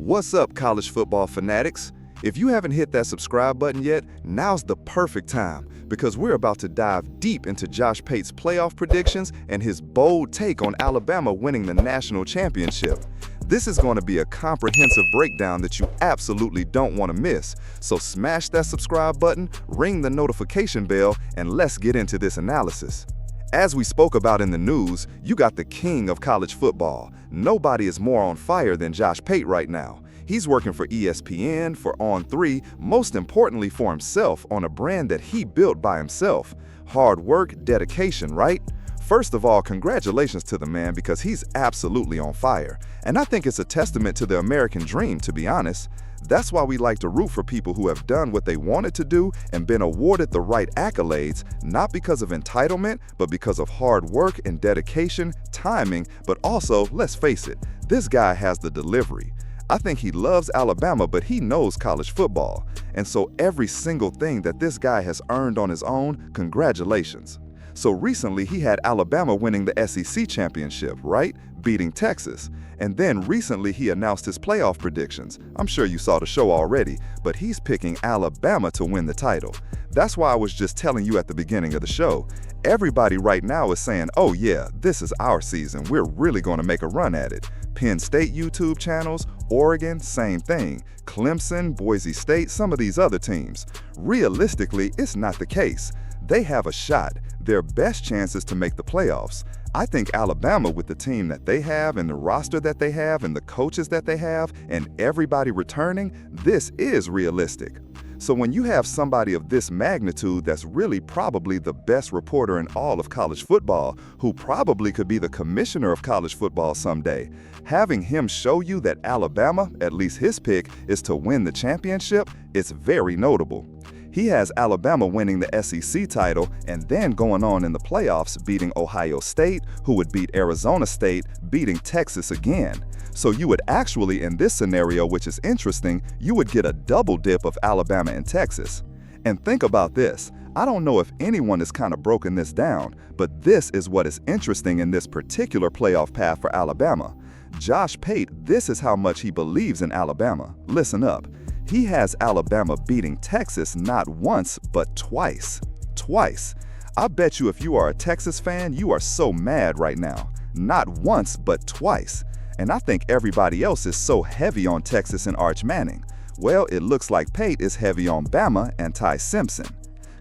What's up, college football fanatics? If you haven't hit that subscribe button yet, now's the perfect time because we're about to dive deep into Josh Pate's playoff predictions and his bold take on Alabama winning the national championship. This is going to be a comprehensive breakdown that you absolutely don't want to miss. So smash that subscribe button, ring the notification bell, and let's get into this analysis. As we spoke about in the news, you got the king of college football. Nobody is more on fire than Josh Pate right now. He's working for ESPN, for On3, most importantly for himself on a brand that he built by himself. Hard work, dedication, right? First of all, congratulations to the man because he's absolutely on fire. And I think it's a testament to the American dream, to be honest. That's why we like to root for people who have done what they wanted to do and been awarded the right accolades, not because of entitlement, but because of hard work and dedication, timing, but also, let's face it, this guy has the delivery. I think he loves Alabama, but he knows college football. And so every single thing that this guy has earned on his own, congratulations. So recently he had Alabama winning the SEC championship, right? Beating Texas. And then recently he announced his playoff predictions. I'm sure you saw the show already, but he's picking Alabama to win the title. That's why I was just telling you at the beginning of the show. Everybody right now is saying, oh yeah, this is our season. We're really going to make a run at it. Penn State YouTube channels, Oregon, same thing. Clemson, Boise State, some of these other teams. Realistically, it's not the case. They have a shot. Their best chance is to make the playoffs. I think Alabama, with the team that they have and the roster that they have and the coaches that they have and everybody returning, this is realistic. So when you have somebody of this magnitude that's really probably the best reporter in all of college football, who probably could be the commissioner of college football someday, having him show you that Alabama, at least his pick, is to win the championship, it's very notable. He has Alabama winning the SEC title and then going on in the playoffs beating Ohio State, who would beat Arizona State, beating Texas again. So you would actually, in this scenario, which is interesting, you would get a double dip of Alabama and Texas. And think about this. I don't know if anyone has kind of broken this down, but this is what is interesting in this particular playoff path for Alabama. Josh Pate, this is how much he believes in Alabama. Listen up. He has Alabama beating Texas not once, but twice. Twice. I bet you if you are a Texas fan, you are so mad right now. Not once, but twice. And I think everybody else is so heavy on Texas and Arch Manning. Well, it looks like Pate is heavy on Bama and Ty Simpson.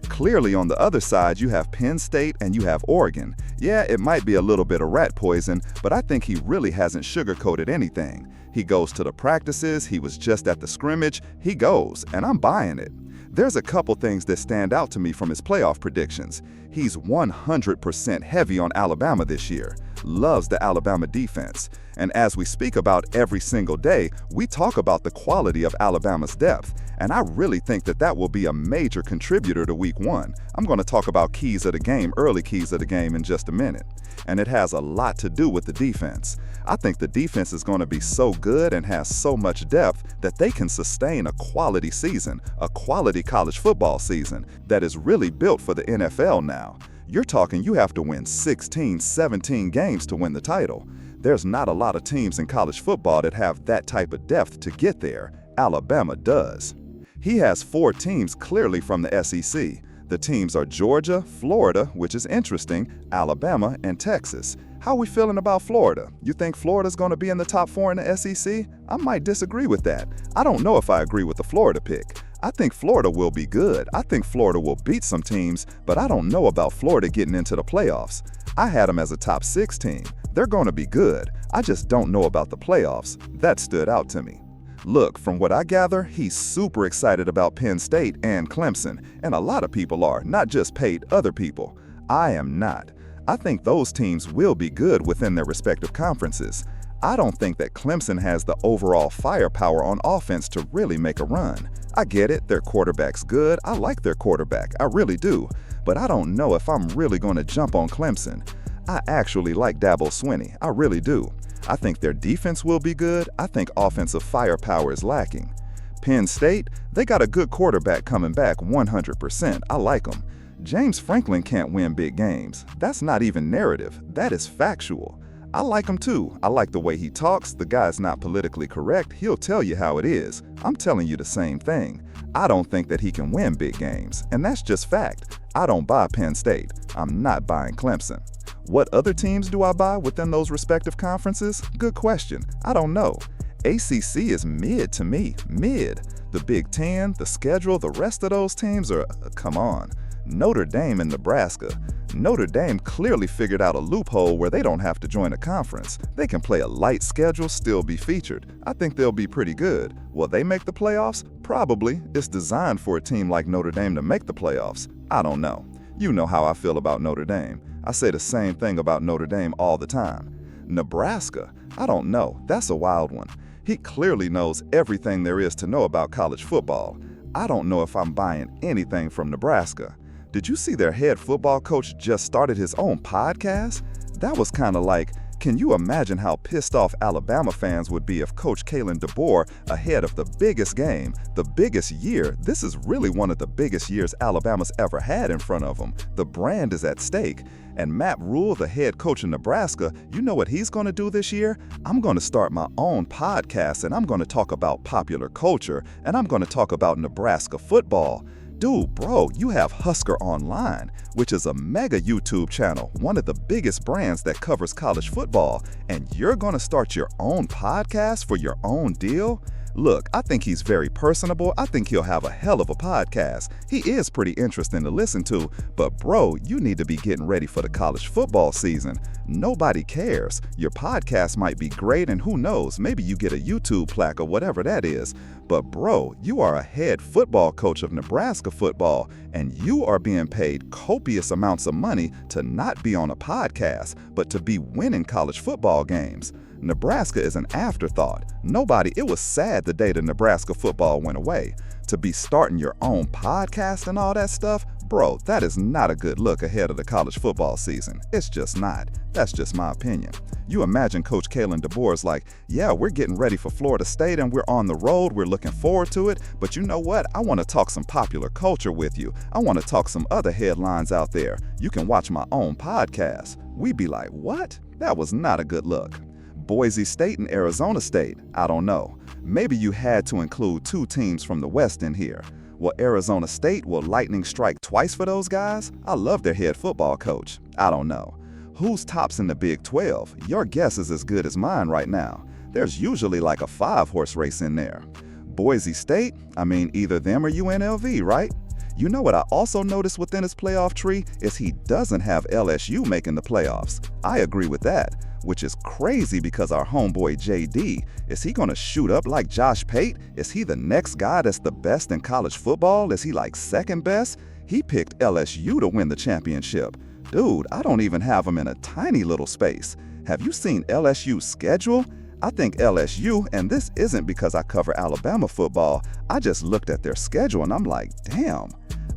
Clearly on the other side, you have Penn State and you have Oregon. Yeah, it might be a little bit of rat poison, but I think he really hasn't sugarcoated anything. He goes to the practices, he was just at the scrimmage, he goes, and I'm buying it. There's a couple things that stand out to me from his playoff predictions. He's 100% heavy on Alabama this year, loves the Alabama defense. And as we speak about every single day, we talk about the quality of Alabama's depth. And I really think that that will be a major contributor to week one. I'm going to talk about keys of the game, early keys of the game in just a minute. And it has a lot to do with the defense. I think the defense is going to be so good and has so much depth that they can sustain a quality season, a quality college football season that is really built for the NFL now. You're talking you have to win 16, 17 games to win the title. There's not a lot of teams in college football that have that type of depth to get there. Alabama does. He has 4 teams clearly from the SEC. The teams are Georgia, Florida, which is interesting, Alabama, and Texas. How are we feeling about Florida? You think Florida's going to be in the top 4 in the SEC? I might disagree with that. I don't know if I agree with the Florida pick. I think Florida will be good. I think Florida will beat some teams, but I don't know about Florida getting into the playoffs. I had them as a top 6 team. They're going to be good. I just don't know about the playoffs. That stood out to me. Look, from what I gather, he's super excited about Penn State and Clemson, and a lot of people are, not just Pate, other people. I am not. I think those teams will be good within their respective conferences. I don't think that Clemson has the overall firepower on offense to really make a run. I get it, their quarterback's good. I like their quarterback, I really do. But I don't know if I'm really going to jump on Clemson. I actually like Dabo Swinney, I really do. I think their defense will be good. I think offensive firepower is lacking. Penn State, they got a good quarterback coming back 100%. I like them. James Franklin can't win big games. That's not even narrative. That is factual. I like him too. I like the way he talks. The guy's not politically correct. He'll tell you how it is. I'm telling you the same thing. I don't think that he can win big games, and that's just fact. I don't buy Penn State. I'm not buying Clemson. What other teams do I buy within those respective conferences? Good question. I don't know. ACC is mid to me. Mid. The Big Ten, the schedule, the rest of those teams are, come on. Notre Dame and Nebraska. Notre Dame clearly figured out a loophole where they don't have to join a conference. They can play a light schedule, still be featured. I think they'll be pretty good. Will they make the playoffs? Probably. It's designed for a team like Notre Dame to make the playoffs. I don't know. You know how I feel about Notre Dame. I say the same thing about Notre Dame all the time. Nebraska? I don't know. That's a wild one. He clearly knows everything there is to know about college football. I don't know if I'm buying anything from Nebraska. Did you see their head football coach just started his own podcast? That was kind of like, can you imagine how pissed off Alabama fans would be if Coach Kalen DeBoer, ahead of the biggest game, the biggest year, this is really one of the biggest years Alabama's ever had in front of them. The brand is at stake. And Matt Rule, the head coach of Nebraska, you know what he's going to do this year? I'm going to start my own podcast, and I'm going to talk about popular culture, and I'm going to talk about Nebraska football. Dude, bro, you have Husker Online, which is a mega YouTube channel, one of the biggest brands that covers college football, and you're going to start your own podcast for your own deal? Look, I think he's very personable. I think he'll have a hell of a podcast. He is pretty interesting to listen to, but bro, you need to be getting ready for the college football season. Nobody cares. Your podcast might be great, and who knows, maybe you get a YouTube plaque or whatever that is. But bro, you are a head football coach of Nebraska football, and you are being paid copious amounts of money to not be on a podcast, but to be winning college football games. Nebraska is an afterthought. It was sad the day the Nebraska football went away. To be starting your own podcast and all that stuff, bro, that is not a good look ahead of the college football season. It's just not. That's just my opinion. You imagine Coach Kalen DeBoer's like, yeah, we're getting ready for Florida State and we're on the road, we're looking forward to it, but you know what? I want to talk some popular culture with you. I want to talk some other headlines out there. You can watch my own podcast. We'd be like, what? That was not a good look. Boise State and Arizona State, I don't know. Maybe you had to include two teams from the West in here. Will Arizona State, will lightning strike twice for those guys? I love their head football coach. I don't know. Who's tops in the Big 12? Your guess is as good as mine right now. There's usually like a 5-horse race in there. Boise State? I mean, either them or UNLV, right? You know what I also noticed within his playoff tree is he doesn't have LSU making the playoffs. I agree with that, which is crazy because our homeboy JD, is he going to shoot up like Josh Pate? Is he the next guy that's the best in college football? Is he like second best? He picked LSU to win the championship. Dude, I don't even have him in a tiny little space. Have you seen LSU's schedule? I think LSU, and this isn't because I cover Alabama football, I just looked at their schedule and I'm like, damn.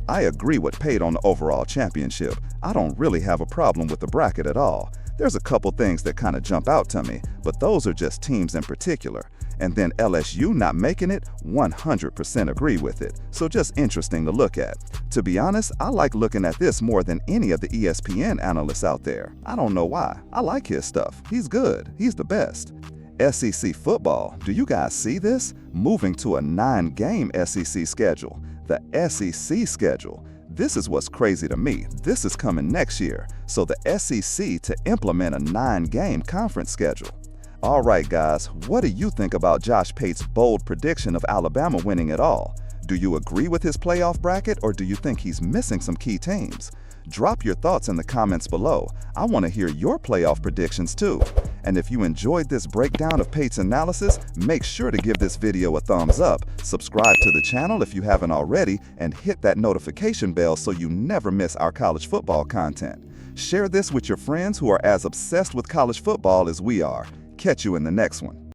I agree with Pate on the overall championship. I don't really have a problem with the bracket at all. There's a couple things that kind of jump out to me, but those are just teams in particular. And then LSU not making it, 100% agree with it. So just interesting to look at. To be honest, I like looking at this more than any of the ESPN analysts out there. I don't know why. I like his stuff. He's good. He's the best. SEC football, do you guys see this? Moving to a 9-game SEC schedule. The SEC schedule. This is what's crazy to me. This is coming next year. So the SEC to implement a 9-game conference schedule. All right, guys, what do you think about Josh Pate's bold prediction of Alabama winning it all? Do you agree with his playoff bracket, or do you think he's missing some key teams? Drop your thoughts in the comments below. I want to hear your playoff predictions too. And if you enjoyed this breakdown of Pate's analysis, make sure to give this video a thumbs up, subscribe to the channel if you haven't already, and hit that notification bell so you never miss our college football content. Share this with your friends who are as obsessed with college football as we are. Catch you in the next one.